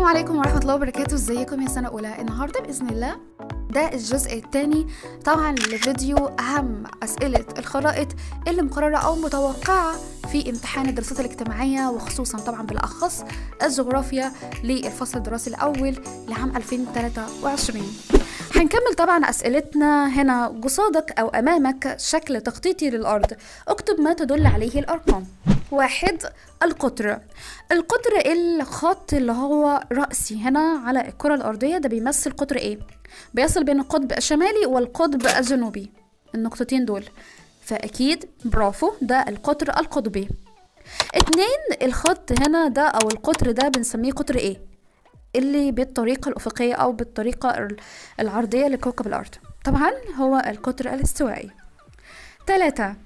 السلام عليكم ورحمة الله وبركاته. ازيكم يا سنة أولى؟ النهاردة بإذن الله ده الجزء الثاني طبعا لفيديو أهم أسئلة الخرائط اللي مقررة أو متوقعة في امتحان الدراسات الاجتماعية، وخصوصا طبعا بالأخص الجغرافيا للفصل الدراسي الأول لعام 2023. هنكمل طبعا أسئلتنا. هنا قصادك أو أمامك شكل تخطيطي للأرض، اكتب ما تدل عليه الأرقام. 1. القطر الخط اللي هو رأسي هنا على الكرة الأرضية ده بيمثل قطر ايه؟ بيصل بين القطب الشمالي والقطب الجنوبي، النقطتين دول، فأكيد برافو ده القطر القطبي. 2. الخط هنا ده أو القطر ده بنسميه قطر ايه؟ اللي بالطريقة الأفقية أو بالطريقة العرضية لكوكب الأرض، طبعا هو القطر الاستوائي. 3.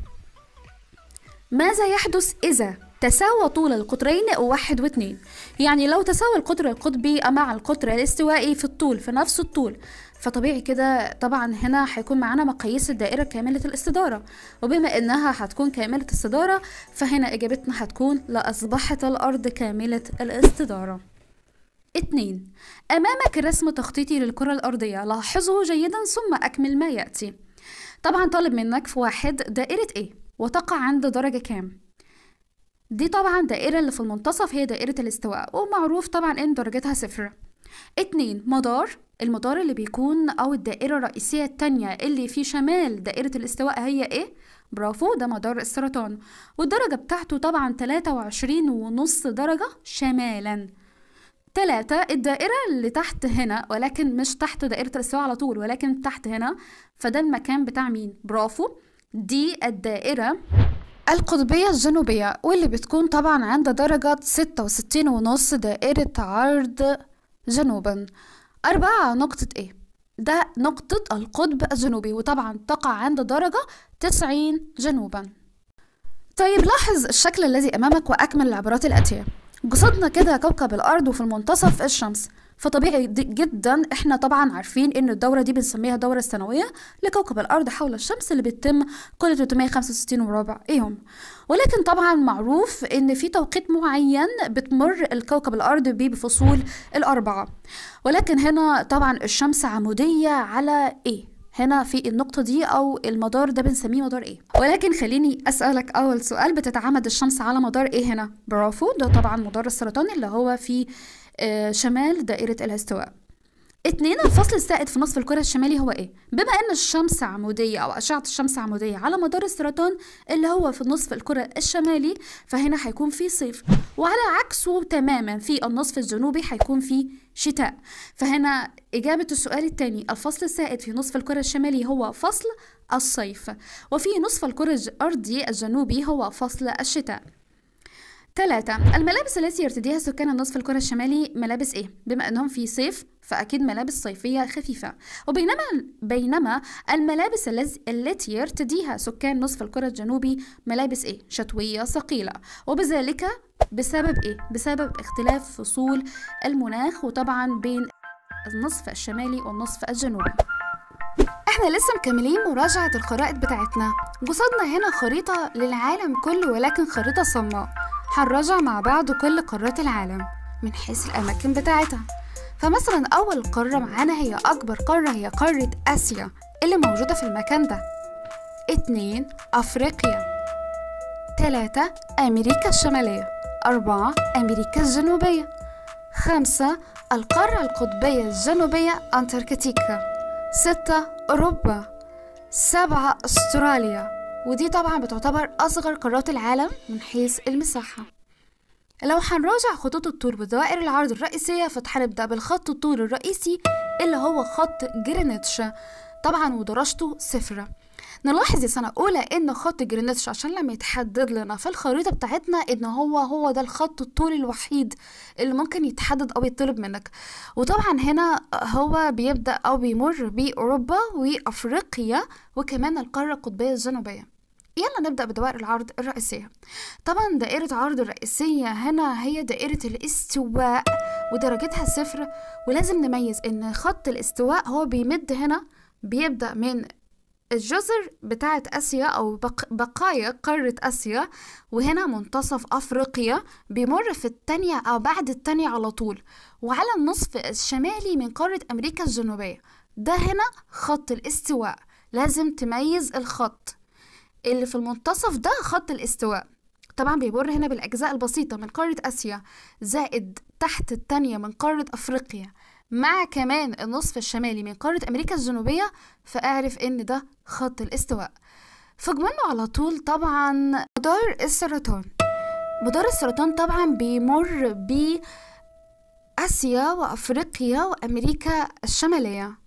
ماذا يحدث إذا تساوى طول القطرين 1 و2؟ يعني لو تساوى القطر القطبي مع القطر الاستوائي في الطول في نفس الطول، فطبيعي كده طبعا هنا هيكون معانا مقاييس الدائرة كاملة الاستدارة، وبما انها هتكون كاملة الاستدارة فهنا اجابتنا هتكون لأصبحت الأرض كاملة الاستدارة. 2. أمامك رسم تخطيطي للكرة الأرضية، لاحظه جيدا ثم أكمل ما يأتي. طبعا طالب منك في 1 دائرة ايه وتقع عند درجة كام؟ دي طبعا دائرة اللي في المنتصف هي دائرة الاستواء، ومعروف طبعا ان درجتها 0. 2. المدار اللي بيكون او الدائرة الرئيسية التانية اللي في شمال دائرة الاستواء هي ايه؟ برافو ده مدار السرطان، والدرجة بتاعته طبعا 23.5 درجة شمالا. 3. الدائرة اللي تحت هنا، ولكن مش تحت دائرة الاستواء على طول ولكن تحت هنا، فده المكان بتاع مين؟ برافو دي الدائرة القطبية الجنوبية، واللي بتكون طبعا عند درجة 66.5 دائرة عرض جنوبا. 4. نقطة ايه؟ ده نقطة القطب الجنوبي، وطبعا تقع عند درجة 90 جنوبا. طيب لاحظ الشكل الذي أمامك وأكمل العبارات الآتية. قصدنا كده كوكب الأرض وفي المنتصف الشمس، فطبيعي جدا احنا طبعا عارفين ان الدورة دي بنسميها الدورة السنوية لكوكب الأرض حول الشمس اللي بتتم كل 365 يوم، ولكن طبعا معروف ان في توقيت معين بتمر الكوكب الأرض بيه بفصول الأربعة، ولكن هنا طبعا الشمس عمودية على ايه؟ هنا في النقطة دي أو المدار ده بنسميه مدار إيه؟ ولكن خليني أسألك أول سؤال، بتتعامد الشمس على مدار إيه هنا؟ برافو ده طبعا مدار السرطان اللي هو في شمال دائرة الاستواء. 2. الفصل السائد في نصف الكرة الشمالي هو إيه؟ بما أن الشمس عمودية أو أشعة الشمس عمودية على مدار السرطان اللي هو في نصف الكرة الشمالي، فهنا هيكون في صيف، وعلى عكسه تماما في النصف الجنوبي هيكون في شتاء. فهنا إجابة السؤال الثاني الفصل السائد في نصف الكرة الشمالي هو فصل الصيف، وفي نصف الكرة الأرضي الجنوبي هو فصل الشتاء. 3. الملابس التي يرتديها سكان النصف الكرة الشمالي ملابس ايه؟ بما انهم في صيف فاكيد ملابس صيفية خفيفة، وبينما الملابس التي يرتديها سكان نصف الكرة الجنوبي ملابس ايه؟ شتوية ثقيلة، وبذلك بسبب ايه؟ بسبب اختلاف فصول المناخ وطبعا بين النصف الشمالي والنصف الجنوبي. احنا لسه مكملين مراجعة الخرائط بتاعتنا. قصدنا هنا خريطة للعالم كله ولكن خريطة صماء، هنراجع مع بعض كل قارات العالم من حيث الأماكن بتاعتها. فمثلا أول قارة معانا هي أكبر قارة هي قارة آسيا اللي موجودة في المكان ده. 2. أفريقيا. 3. أمريكا الشمالية. 4. أمريكا الجنوبية. 5. القارة القطبية الجنوبية أنتاركتيكا. 6. أوروبا. 7. أستراليا، ودي طبعا بتعتبر أصغر قارات العالم من حيث المساحة. لو هنراجع خطوط الطول ودوائر العرض الرئيسية فهنبدأ بالخط الطول الرئيسي اللي هو خط جرينتش، طبعا ودرجته 0. نلاحظ يا سنة أولى إن خط جرينتش عشان لما يتحدد لنا في الخريطة بتاعتنا إن هو ده الخط الطولي الوحيد اللي ممكن يتحدد أو يطلب منك، وطبعا هنا هو بيبدأ أو بيمر بأوروبا وأفريقيا وكمان القارة القطبية الجنوبية. يلا نبدأ بدوائر العرض الرئيسية. طبعا دائرة عرض الرئيسية هنا هي دائرة الاستواء ودرجتها 0، ولازم نميز إن خط الاستواء هو بيمد هنا، بيبدأ من الجزر بتاعت آسيا أو بقايا قارة آسيا، وهنا منتصف أفريقيا بيمر في التانية أو بعد التانية على طول، وعلى النصف الشمالي من قارة أمريكا الجنوبية. ده هنا خط الاستواء، لازم تميز الخط اللي في المنتصف ده خط الاستواء. طبعا بيمر هنا بالأجزاء البسيطة من قارة آسيا، زائد تحت التانية من قارة أفريقيا، مع كمان النصف الشمالي من قارة أمريكا الجنوبية، فأعرف إن ده خط الاستواء. فوق منه على طول طبعا مدار السرطان. مدار السرطان طبعا بيمر بآسيا وأفريقيا وأمريكا الشمالية.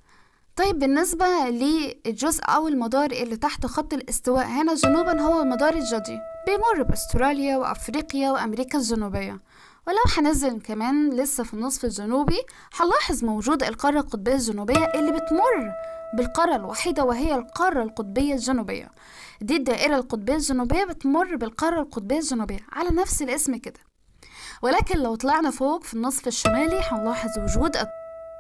طيب بالنسبة للجزء أو المدار اللي تحت خط الاستواء هنا جنوبا هو مدار الجدي، بيمر بأستراليا وأفريقيا وأمريكا الجنوبية. ولو هنزل كمان لسه في النصف الجنوبي هنلاحظ موجود القارة القطبية الجنوبية اللي بتمر بالقارة الوحيدة وهي القارة القطبية الجنوبية. دي الدائرة القطبية الجنوبية بتمر بالقارة القطبية الجنوبية على نفس الاسم كده. ولكن لو طلعنا فوق في النصف الشمالي هنلاحظ وجود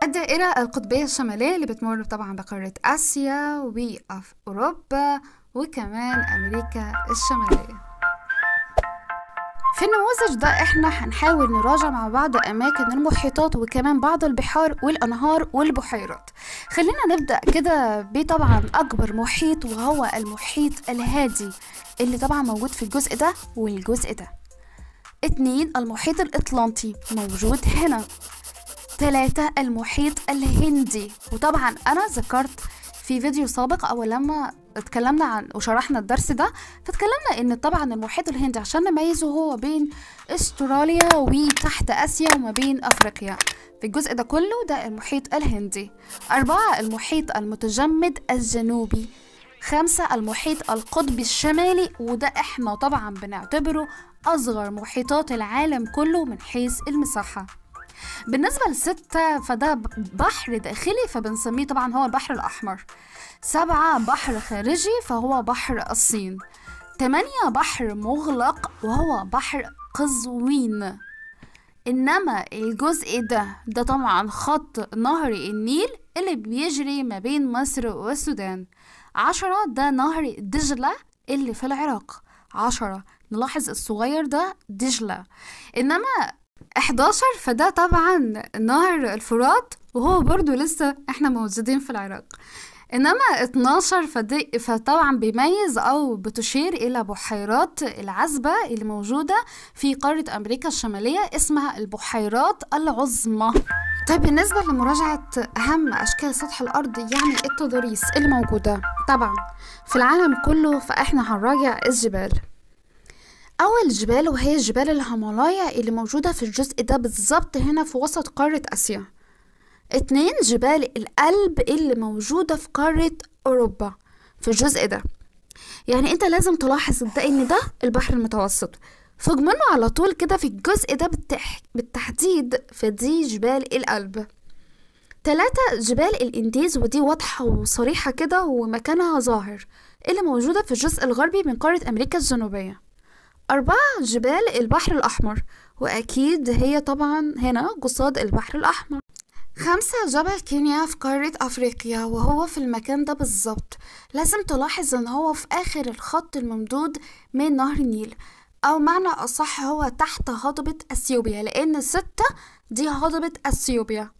الدائرة القطبية الشمالية اللي بتمر طبعا بقارة آسيا وأوروبا وكمان أمريكا الشمالية. في النموذج ده احنا هنحاول نراجع مع بعض أماكن المحيطات وكمان بعض البحار والأنهار والبحيرات. خلينا نبدأ كده بطبعا أكبر محيط وهو المحيط الهادي اللي طبعا موجود في الجزء ده والجزء ده. 2 المحيط الأطلنطي موجود هنا. 3 المحيط الهندي، وطبعا أنا ذكرت في فيديو سابق أو لما اتكلمنا عن وشرحنا الدرس ده فتكلمنا ان طبعا المحيط الهندي عشان نميزه هو بين استراليا وتحت آسيا وما بين أفريقيا. في الجزء ده كله ده المحيط الهندي. 4 المحيط المتجمد الجنوبي. 5 المحيط القطبي الشمالي، وده احنا طبعا بنعتبره أصغر محيطات العالم كله من حيث المساحة. بالنسبة ل6 فده بحر داخلي فبنسميه طبعا هو البحر الأحمر. 7 بحر خارجي فهو بحر الصين. 8 بحر مغلق وهو بحر قزوين. إنما الجزء ده طبعا خط نهر النيل اللي بيجري ما بين مصر والسودان. 10 ده نهر دجلة اللي في العراق. 10 نلاحظ الصغير ده دجلة. إنما 11 فده طبعا نهر الفرات وهو برضو لسه احنا موجودين في العراق. انما 12 فطبعا بيميز او بتشير الى بحيرات العذبة اللي موجودة في قارة امريكا الشمالية اسمها البحيرات العظمى. طيب بالنسبة لمراجعة اهم اشكال سطح الارض يعني التضاريس اللي موجودة طبعا في العالم كله، فاحنا هنراجع الجبال. أول جبال وهي جبال الهيمالايا اللي موجودة في الجزء ده بالظبط هنا في وسط قارة آسيا. 2 جبال الألب اللي موجودة في قارة أوروبا في الجزء ده. يعني أنت لازم تلاحظ ده إن ده البحر المتوسط، فوق منه على طول كده في الجزء ده بالتحديد فدي جبال الألب. 3 جبال الإنديز، ودي واضحة وصريحة كده ومكانها ظاهر، اللي موجودة في الجزء الغربي من قارة أمريكا الجنوبية. 4 جبال البحر الأحمر، وأكيد هي طبعا هنا قصاد البحر الأحمر. 5 جبل كينيا في قارة أفريقيا وهو في المكان ده بالظبط. لازم تلاحظ ان هو في آخر الخط الممدود من نهر النيل، أو معنى أصح هو تحت هضبة أثيوبيا، لأن 6 دي هضبة أثيوبيا.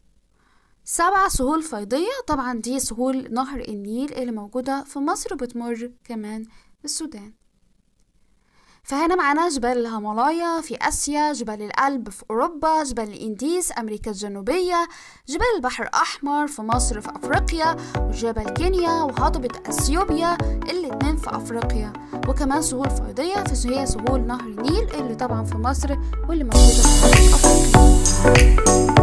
7 سهول فيضية، طبعا دي سهول نهر النيل اللي موجودة في مصر وبتمر كمان بالسودان. فهنا معانا جبال الهيمالايا في آسيا، جبال الألب في أوروبا، جبال الإنديز أمريكا الجنوبية، جبال البحر الأحمر في مصر في أفريقيا، وجبل كينيا وهضبة أثيوبيا الاتنين في أفريقيا، وكمان سهول فيضية هي سهول نهر النيل اللي طبعا في مصر واللي موجودة في أفريقيا.